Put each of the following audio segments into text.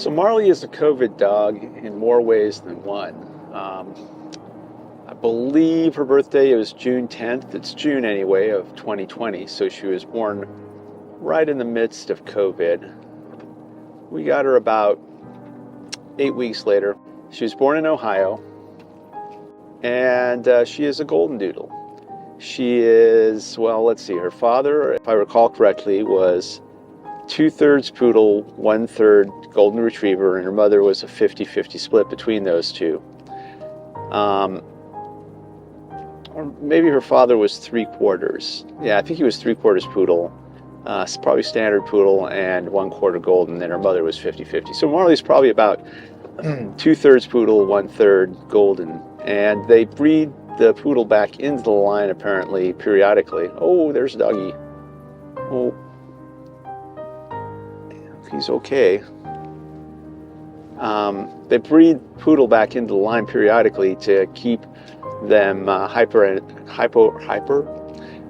So Marley is a COVID dog in more ways than one. I believe her birthday was June 10th. It's June anyway of 2020. So she was born right in the midst of COVID. We got her about 8 weeks later. She was born in Ohio, and she is a golden doodle. She is, well, let's see, her father, if I recall correctly, was 2/3 poodle, 1/3 golden retriever, and her mother was a 50-50 split between those two. Or maybe her father was 3/4. Yeah, I think he was 3/4 poodle, probably standard poodle, and 1/4 golden, and her mother was 50-50. So Marley's probably about 2/3 poodle, 1/3 golden, and they breed the poodle back into the line apparently periodically. Oh, there's Doggy. Oh, he's okay. They breed poodle back into the line periodically to keep them hyper.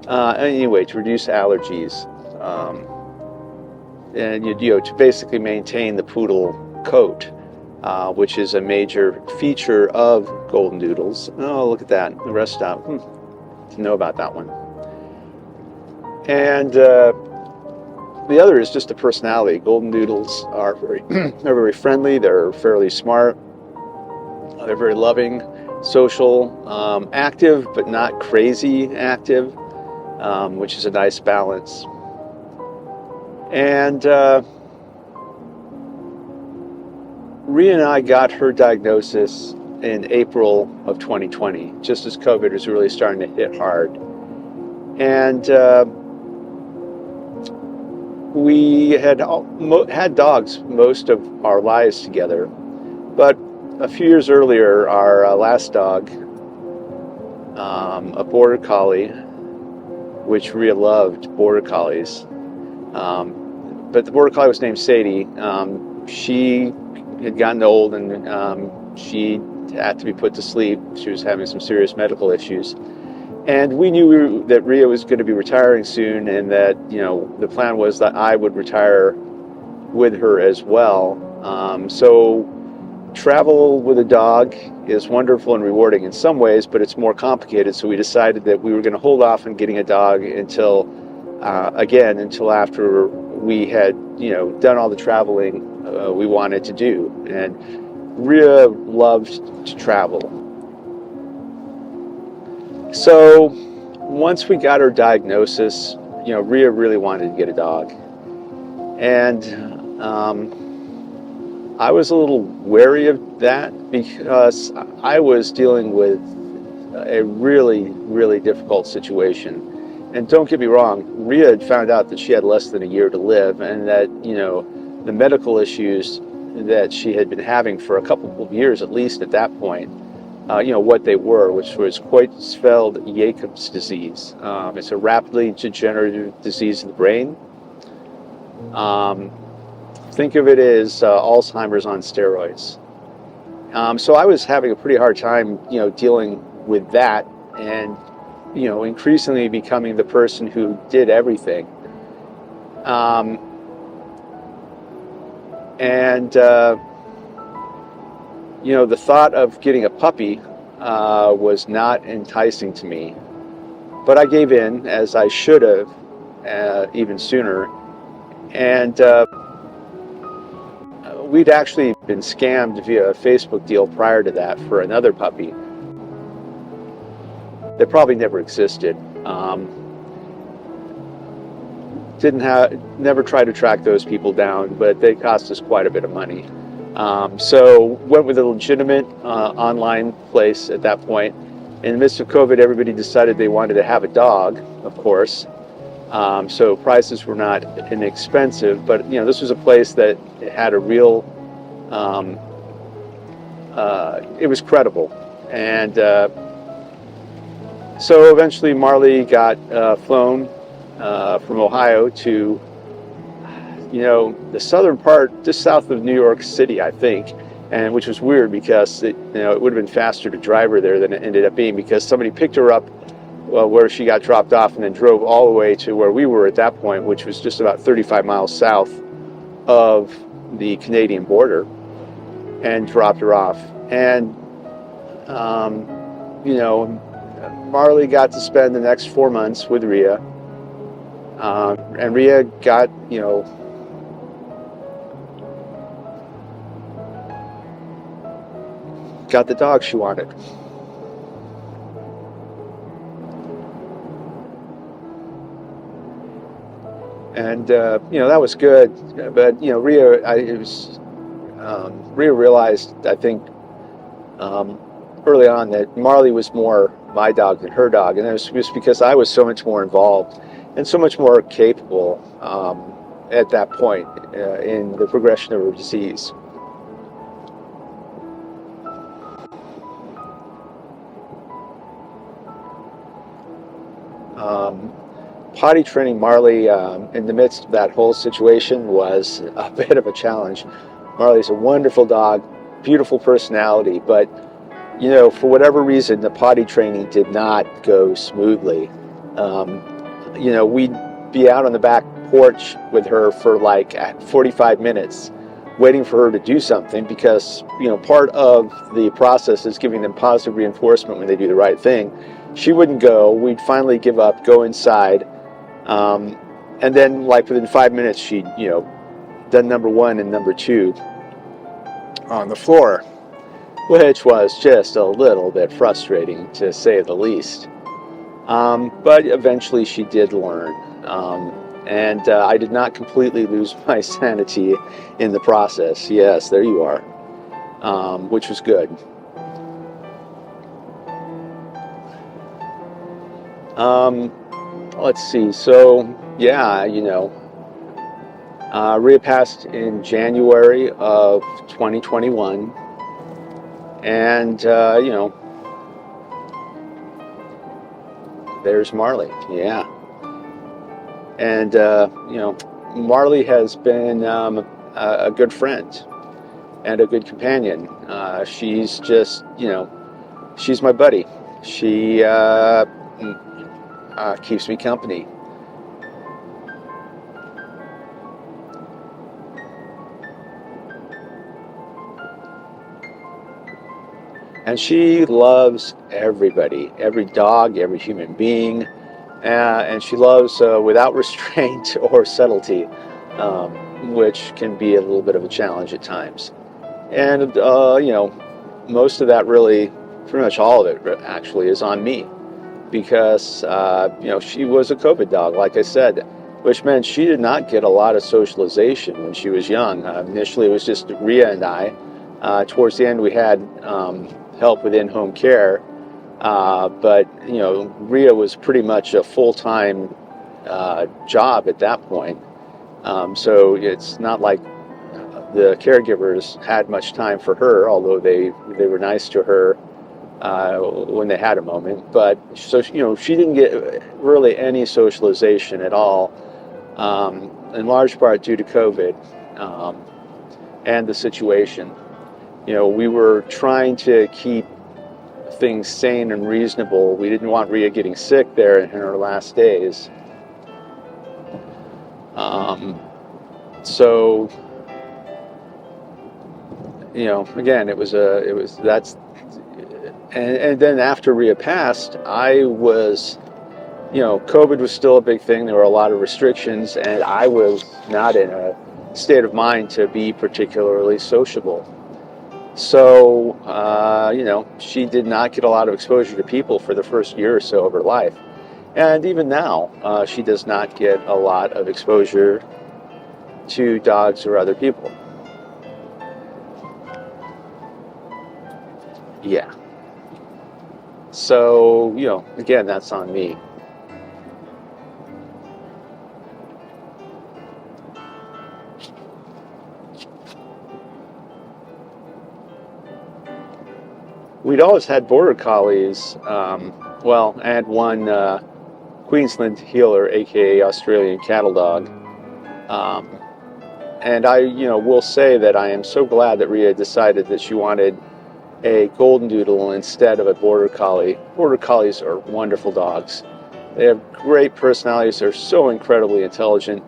Anyway, to reduce allergies, and to basically maintain the poodle coat, which is a major feature of golden doodles. Oh, look at that! The rest stop. Didn't know about that one. And the other is just a personality. Golden doodles are they're very friendly. They're fairly smart. They're very loving, social, active, but not crazy active, which is a nice balance. And Rhea and I got her diagnosis in April of 2020, just as COVID was really starting to hit hard. And we had dogs most of our lives together, but a few years earlier, our last dog, a border collie, which Rhea loved border collies, but the border collie was named Sadie. She had gotten old, and she had to be put to sleep. She was having some serious medical issues. And we knew that Rhea was going to be retiring soon, and that, the plan was that I would retire with her as well. So travel with a dog is wonderful and rewarding in some ways, but it's more complicated. So we decided that we were going to hold off on getting a dog until after we had, done all the traveling we wanted to do. And Rhea loved to travel. So once we got her diagnosis, Rhea really wanted to get a dog. And I was a little wary of that because I was dealing with a really, really difficult situation. And don't get me wrong, Rhea had found out that she had less than a year to live, and that, the medical issues that she had been having for a couple of years, at least at that point, what they were, which was Creutzfeldt-Jacobs disease. It's a rapidly degenerative disease of the brain. Think of it as Alzheimer's on steroids. So I was having a pretty hard time, dealing with that, and, increasingly becoming the person who did everything. The thought of getting a puppy was not enticing to me. But I gave in, as I should have, even sooner. And we'd actually been scammed via a Facebook deal prior to that for another puppy that probably never existed. Never tried to track those people down, but they cost us quite a bit of money. So went with a legitimate online place at that point. In the midst of COVID, everybody decided they wanted to have a dog, of course. So prices were not inexpensive, but this was a place that had a real, it was credible. And so eventually Marley got flown from Ohio to the southern part, just south of New York City, I think, and which was weird because it would have been faster to drive her there than it ended up being, because somebody picked her up where she got dropped off and then drove all the way to where we were at that point, which was just about 35 miles south of the Canadian border and dropped her off. And, you know, Marley got to spend the next 4 months with Rhea. And Rhea got, you know, got the dog she wanted. And, you know, that was good. But, you know, Rhea realized, I think, early on that Marley was more my dog than her dog. And it was just because I was so much more involved and so much more capable at that point in the progression of her disease. Potty training Marley in the midst of that whole situation was a bit of a challenge. Marley's a wonderful dog, beautiful personality, but, you know, for whatever reason, the potty training did not go smoothly. You know, we'd be out on the back porch with her for like 45 minutes waiting for her to do something because, you know, part of the process is giving them positive reinforcement when they do the right thing. She wouldn't go. We'd finally give up, go inside. And then, like, within 5 minutes, she'd, you know, done number 1 and number 2 on the floor, which was just a little bit frustrating, to say the least. But eventually she did learn. And I did not completely lose my sanity in the process. Yes, there you are, which was good. Let's see. So, yeah, you know, Rhea passed in January of 2021. And, you know, there's Marley. Yeah. And, you know, Marley has been a good friend and a good companion. She's just, you know, she's my buddy. She keeps me company. And she loves everybody, every dog, every human being, and she loves without restraint or subtlety, which can be a little bit of a challenge at times. And, you know, most of that really, pretty much all of it actually, is on me. Because, you know, she was a COVID dog, like I said, which meant she did not get a lot of socialization when she was young. Initially, it was just Rhea and I. Towards the end, we had help with in-home care. But, you know, Rhea was pretty much a full-time job at that point. So it's not like the caregivers had much time for her, although they were nice to her when they had a moment. But so, you know, she didn't get really any socialization at all, in large part due to COVID and the situation. You know, we were trying to keep things sane and reasonable. We didn't want Rhea getting sick there in her last days. So, you know, again, and then after Rhea passed, I was, you know, COVID was still a big thing. There were a lot of restrictions, and I was not in a state of mind to be particularly sociable. So, you know, she did not get a lot of exposure to people for the first year or so of her life. And even now, she does not get a lot of exposure to dogs or other people. Yeah. So, you know, again, that's on me. We'd always had border collies, well, I had one Queensland heeler, aka Australian cattle dog. And I, you know, will say that I am so glad that Rhea decided that she wanted a golden doodle instead of a border collie. Border collies are wonderful dogs. They have great personalities. They're so incredibly intelligent.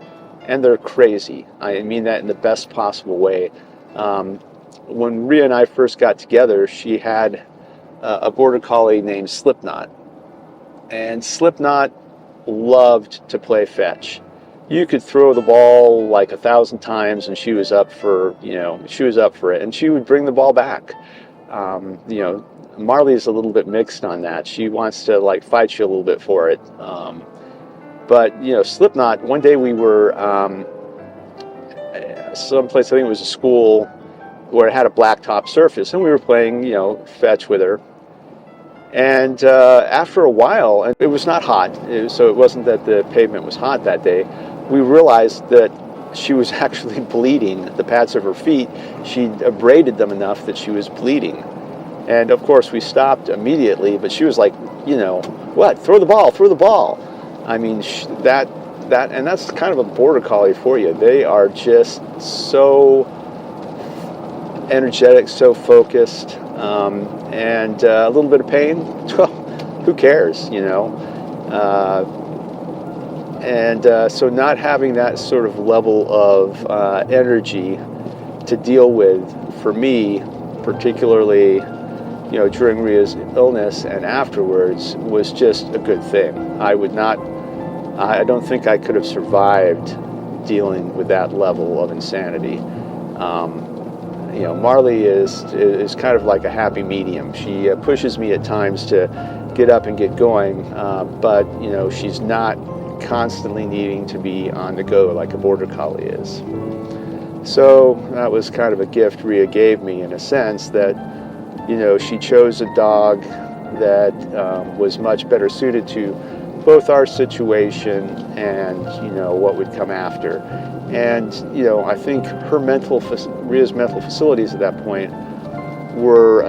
and they're crazy. I mean that in the best possible way. When Rhea and I first got together, she had a border collie named Slipknot, and Slipknot loved to play fetch. You could throw the ball like 1,000 times, and she was up for it, and she would bring the ball back. Marley is a little bit mixed on that. She wants to like fight you a little bit for it. But Slipknot. One day we were someplace. I think it was a school where it had a blacktop surface, and we were playing, fetch with her. And after a while, and it was not hot, so it wasn't that the pavement was hot that day, we realized that she was actually bleeding. The pads of her feet, she'd abraded them enough that she was bleeding. And of course, we stopped immediately, but she was like, what? Throw the ball. I mean, and that's kind of a border collie for you. They are just so energetic, so focused, and a little bit of pain, well, who cares, so not having that sort of level of energy to deal with, for me, particularly, during Rhea's illness and afterwards, was just a good thing. I don't think I could have survived dealing with that level of insanity. Marley is kind of like a happy medium. She pushes me at times to get up and get going, but she's not constantly needing to be on the go like a border collie is. So that was kind of a gift Rhea gave me, in a sense, that she chose a dog that was much better suited to both our situation and what would come after. And I think Rhea's mental facilities at that point were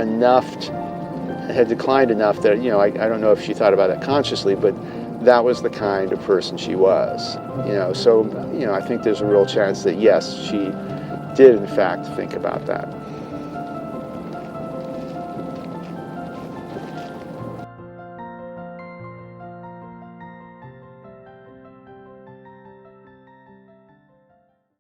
had declined enough that I don't know if she thought about it consciously, but that was the kind of person she was. So I think there's a real chance that yes, she did in fact think about that.